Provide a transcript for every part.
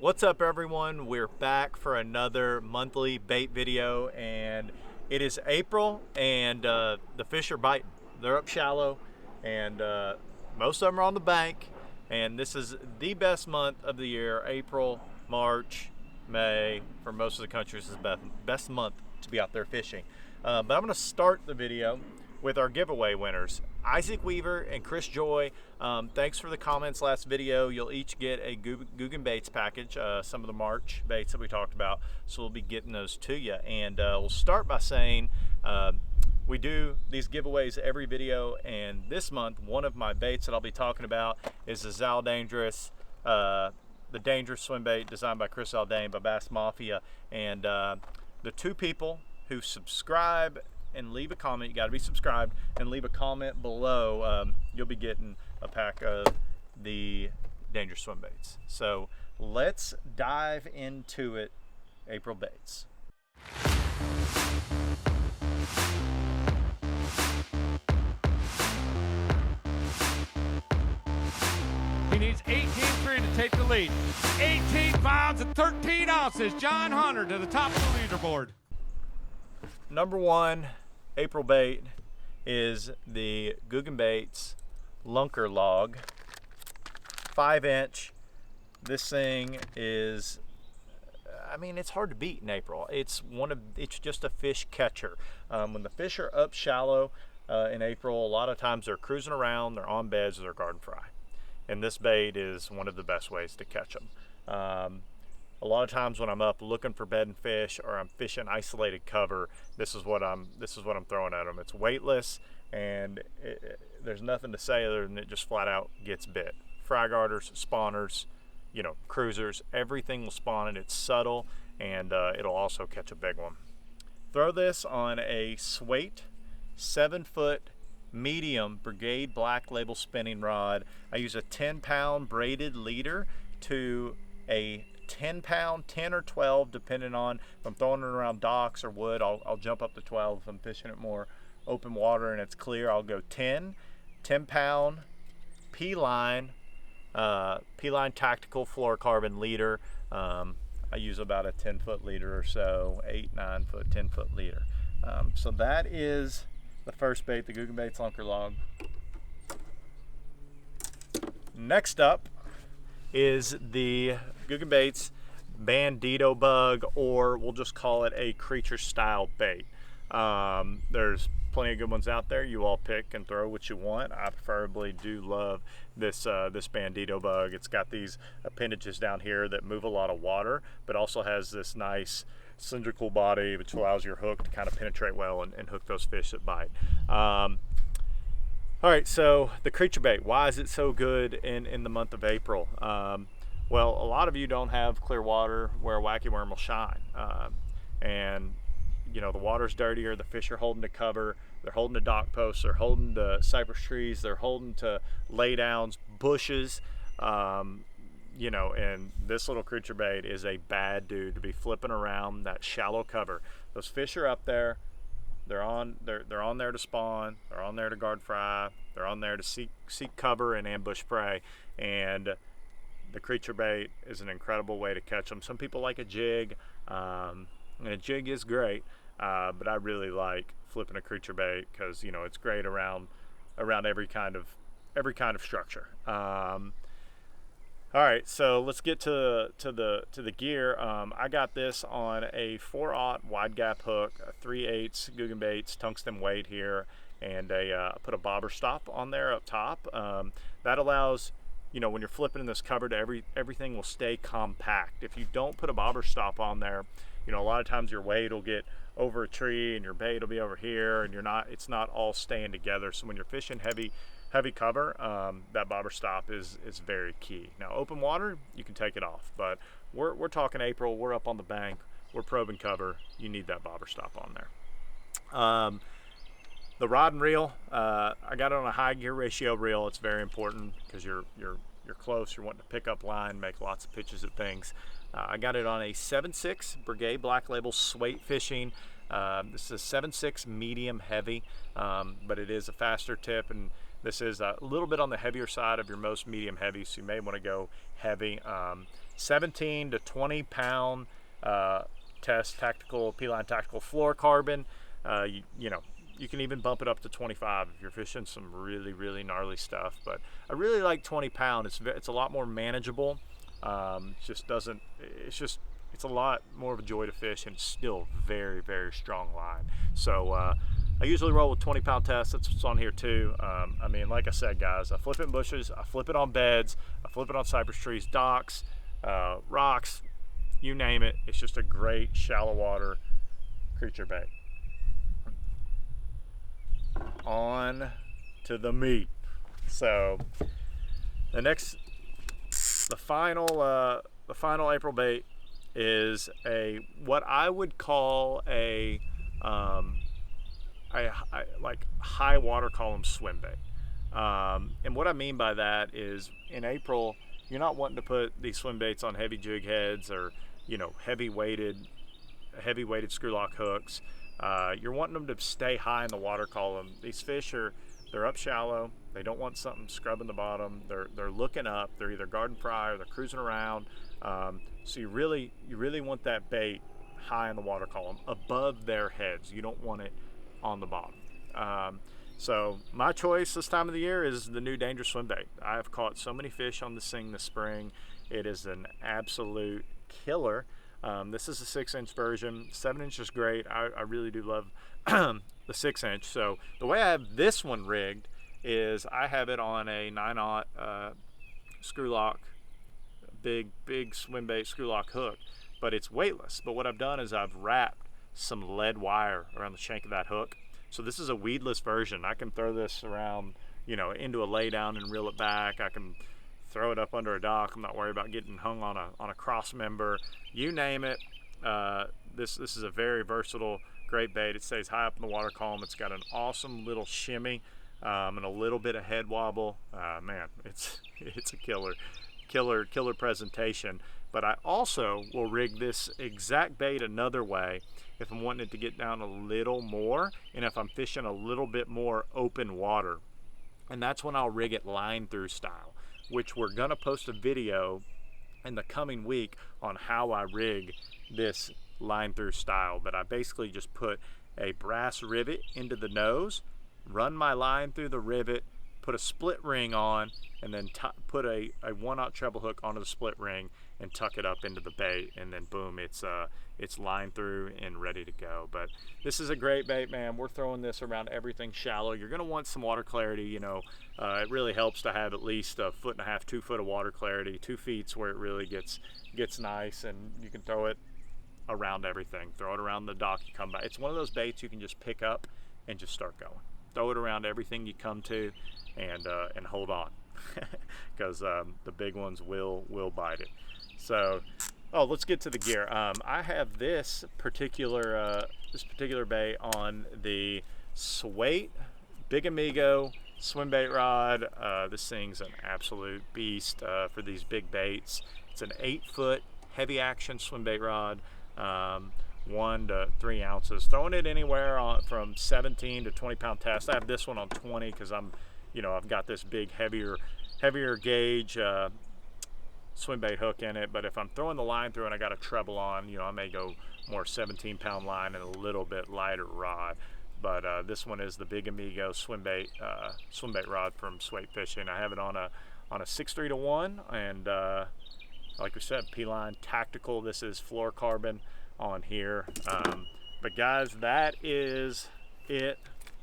What's up everyone? We're back for another monthly bait video, and it is April, and the fish are biting. They're up shallow, and most of them are on the bank, and this is the best month of the year. April, March, May, for most of the country, this is the best month to be out there fishing. But I'm going to start the video with our giveaway winners, Isaac Weaver and Chris Joy. Thanks for the comments last video. You'll each get a Guggen baits package, some of the March baits that we talked about, so we'll be getting those to you. And we'll start by saying we do these giveaways every video, and this month one of my baits that I'll be talking about is the Zal Dangerous, the Dangerous swim bait designed by Chris Zaldain by Bass Mafia. And the two people who subscribe and leave a comment, you got to be subscribed, and leave a comment below, you'll be getting a pack of the Dangerous swim baits. So let's dive into it. April baits. He needs 18-3 to take the lead. 18 pounds and 13 ounces. John Hunter to the top of the leaderboard. Number one April bait is the Guggen Baits Lunker log, 5-inch. This thing is, I mean, it's hard to beat in April. It's just a fish catcher. When the fish are up shallow in April, a lot of times they're cruising around, they're on beds, or they're garden fry. And this bait is one of the best ways to catch them. A lot of times when I'm up looking for bedding fish, or I'm fishing isolated cover, this is what I'm throwing at them. It's weightless, and there's nothing to say other than it just flat out gets bit. Fry garters, spawners, you know, cruisers, everything will spawn, and it's subtle, and it'll also catch a big one. Throw this on a Swait 7-foot medium Brigade Black Label spinning rod. I use a 10-pound braided leader to a 10-pound, 10 or 12, depending on if I'm throwing it around docks or wood. I'll jump up to 12. If I'm fishing it more open water and it's clear, I'll go 10-pound P-line tactical fluorocarbon leader. I use about a 10-foot leader or so, 8, 9 foot, 10-foot leader. So that is the first bait, the Guggen Baits Lunker log. Next up is the Guggen Baits Bandito bug, or we'll just call it a creature style bait. There's plenty of good ones out there. You all pick and throw what you want. I preferably do love this Bandito bug. It's got these appendages down here that move a lot of water, but also has this nice cylindrical body which allows your hook to kind of penetrate well and hook those fish that bite. All right, so the creature bait, why is it so good in the month of April? Well, a lot of you don't have clear water where a wacky worm will shine. And you know, the water's dirtier, the fish are holding to cover, they're holding to dock posts, they're holding to cypress trees, they're holding to laydowns, bushes, you know, and this little creature bait is a bad dude to be flipping around that shallow cover. Those fish are up there. They're on there to spawn, they're on there to guard fry, they're on there to seek cover and ambush prey, and the creature bait is an incredible way to catch them. Some people like a jig, and a jig is great, but I really like flipping a creature bait because, you know, it's great around every kind of structure. All right, so let's get to the gear. I got this on a 4/0 wide gap hook, a 3/8 Guggen Baits tungsten weight here, and I put a bobber stop on there up top. That allows, you know, when you're flipping in this cover, to everything will stay compact. If you don't put a bobber stop on there, you know, a lot of times your weight will get over a tree and your bait will be over here, and it's not all staying together. So when you're fishing heavy cover, that bobber stop is very key. Now, open water, you can take it off, but we're talking April, we're up on the bank, we're probing cover, you need that bobber stop on there. The rod and reel, I got it on a high gear ratio reel. It's very important because you're close, you're wanting to pick up line, make lots of pitches at things. I got it on a 7/6 Brigade Black Label Swait fishing. This is a 7/6 medium heavy, but it is a faster tip, and this is a little bit on the heavier side of your most medium heavy, so you may want to go heavy. 17 to 20 pound test tactical P-line tactical fluorocarbon. You know, you can even bump it up to 25 if you're fishing some really gnarly stuff. But I really like 20 pound. It's a lot more manageable. It's a lot more of a joy to fish, and it's still very strong line. So I usually roll with 20 pound test. That's what's on here too. I mean, like I said, guys, I flip it in bushes, I flip it on beds, I flip it on cypress trees, docks, rocks, you name it. It's just a great shallow water creature bait. On to the meat. So the final April bait is what I would call a like high water column swim bait. And what I mean by that is, in April, you're not wanting to put these swim baits on heavy jig heads or, you know, heavy weighted screw lock hooks. You're wanting them to stay high in the water column. These fish they're up shallow. They don't want something scrubbing the bottom. They're looking up. They're either garden fry or they're cruising around. So you really want that bait high in the water column, above their heads. You don't want it on the bottom. So my choice this time of the year is the new Dangerous Swim Bait. I have caught so many fish on this thing this spring. It is an absolute killer. This is a 6-inch version. 7-inch is great. I really do love the 6-inch. So the way I have this one rigged is I have it on a 9/0 screw lock, big swim bait screw lock hook, but it's weightless. But what I've done is I've wrapped some lead wire around the shank of that hook. So this is a weedless version. I can throw this around, you know, into a lay down and reel it back. I can throw it up under a dock. I'm not worried about getting hung on a cross member. You name it. This is a very versatile, great bait. It stays high up in the water column. It's got an awesome little shimmy and a little bit of head wobble. Man, it's a killer presentation. But I also will rig this exact bait another way if I'm wanting it to get down a little more, and if I'm fishing a little bit more open water. And that's when I'll rig it line through style, which we're gonna post a video in the coming week on how I rig this line through style. But I basically just put a brass rivet into the nose, run my line through the rivet, put a split ring on, and then put a 1/0 treble hook onto the split ring and tuck it up into the bait, and then boom, it's lined through and ready to go. But this is a great bait, man. We're throwing this around everything shallow. You're gonna want some water clarity, you know. It really helps to have at least 1.5 to 2 foot of water clarity. 2 feet's where it really gets nice, and you can throw it around everything. Throw it around the dock you come by. It's one of those baits you can just pick up and just start going. Throw it around everything you come to, and hold on, because the big ones will bite it. So, let's get to the gear. I have this particular bait on the Swimbait Big Amigo swim bait rod. This thing's an absolute beast for these big baits. It's an 8-foot heavy action swim bait rod, 1 to 3 ounces. Throwing it anywhere from 17 to 20 pound test. I have this one on 20 because I've got this big heavier gauge swim bait hook in it. But if I'm throwing the line through and I got a treble on, I may go more 17 pound line and a little bit lighter rod. But this one is the Big Amigo swim bait rod from Swimbait Fishing. I have it on a 6.3 to 1, and like we said, P-line tactical. This is fluorocarbon on here. But guys, that is it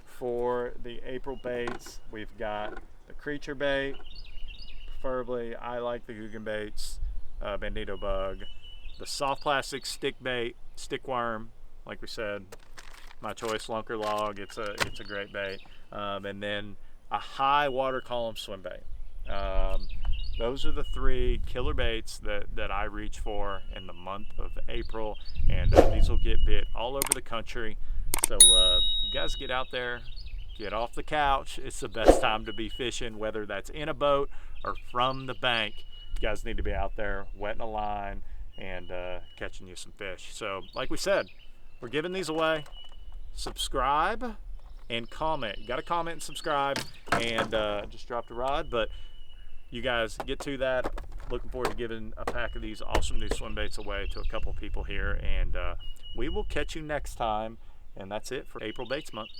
for the April baits. We've got the creature bait. Preferably, I like the Guggen baits, Bandito bug. The soft plastic stick bait, stick worm, like we said, my choice, Lunker log. It's a great bait. And then a high water column swim bait. Those are the 3 killer baits that I reach for in the month of April, and these will get bit all over the country. So you guys get out there, get off the couch. It's the best time to be fishing, whether that's in a boat or from the bank. You guys need to be out there wetting a line and catching you some fish. So like we said, we're giving these away. Subscribe and comment. You got to comment and subscribe, and just dropped a rod, but you guys get to that. looking forward to giving a pack of these awesome new swim baits away to a couple people here, and we will catch you next time. And that's it for April Baits Month.